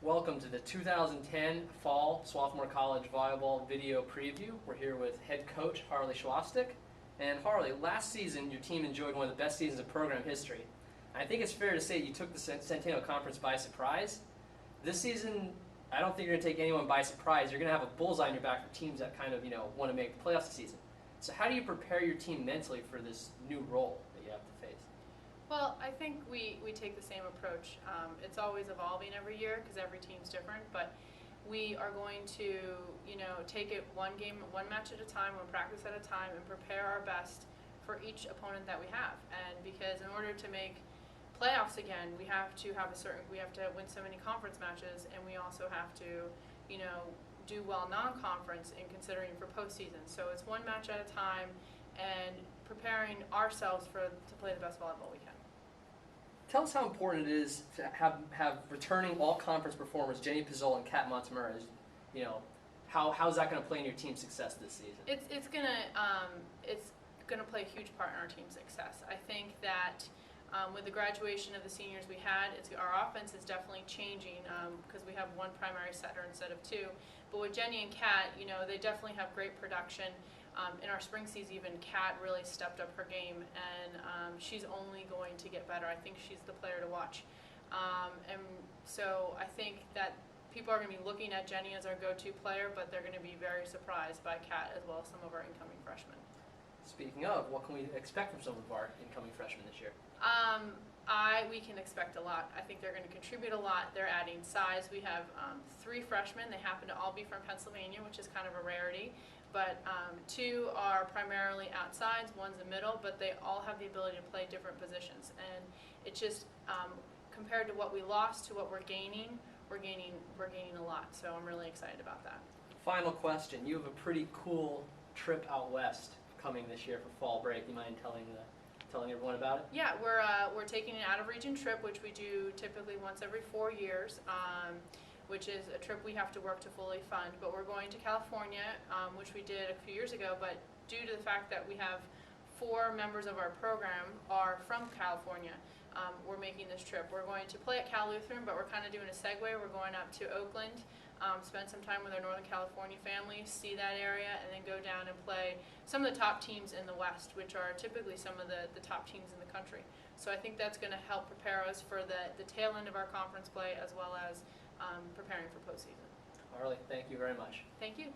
Welcome to the 2010 Fall Swarthmore College Volleyball video preview. We're here with head coach Harleigh Chwastyk. And Harleigh, last season your team enjoyed one of the best seasons of program history. I think it's fair to say you took the Centennial Conference by surprise. This season, I don't think you're going to take anyone by surprise. You're going to have a bullseye on your back for teams that kind of, want to make the playoffs this season. So how do you prepare your team mentally for this new role that you have to face? Well, I think we take the same approach. It's always evolving every year because every team's different, but we are going to, take it one game, one match at a time, one practice at a time, and prepare our best for each opponent that we have. And because in order to make playoffs again, we have to win so many conference matches, and we also have to, do well non-conference in considering for postseason. So it's one match at a time and preparing ourselves to play the best volleyball we can. Tell us how important it is to have returning all-conference performers Jenny Pizzol and Kat Montemurra. How's that going to play in your team's success this season? It's gonna play a huge part in our team's success. I think that with the graduation of the seniors we had, our offense is definitely changing because we have one primary setter instead of two. But with Jenny and Kat, they definitely have great production. In our spring season, even Kat really stepped up her game, and she's only going to get better. I think she's the player to watch. And so I think that people are going to be looking at Jenny as our go-to player, but they're going to be very surprised by Kat as well as some of our incoming freshmen. Speaking of, what can we expect from some of our incoming freshmen this year? We can expect a lot. I think they're going to contribute a lot. They're adding size. We have 3 freshmen. They happen to all be from Pennsylvania, which is kind of a rarity. But 2 are primarily outsides, one's a middle, but they all have the ability to play different positions. And it's just compared to what we lost to what we're gaining a lot. So I'm really excited about that. Final question. You have a pretty cool trip out west coming this year for fall break. You mind telling everyone about it? Yeah, we're taking an out-of-region trip, which we do typically once every 4 years, which is a trip we have to work to fully fund. But we're going to California, which we did a few years ago, but due to the fact that we have 4 members of our program are from California, we're making this trip. We're going to play at Cal Lutheran, but we're kind of doing a segue. We're going up to Oakland, spend some time with our Northern California families, see that area, and then go down and play some of the top teams in the West, which are typically some of the top teams in the country. So I think that's going to help prepare us for the tail end of our conference play as well as preparing for postseason. Harleigh, thank you very much. Thank you.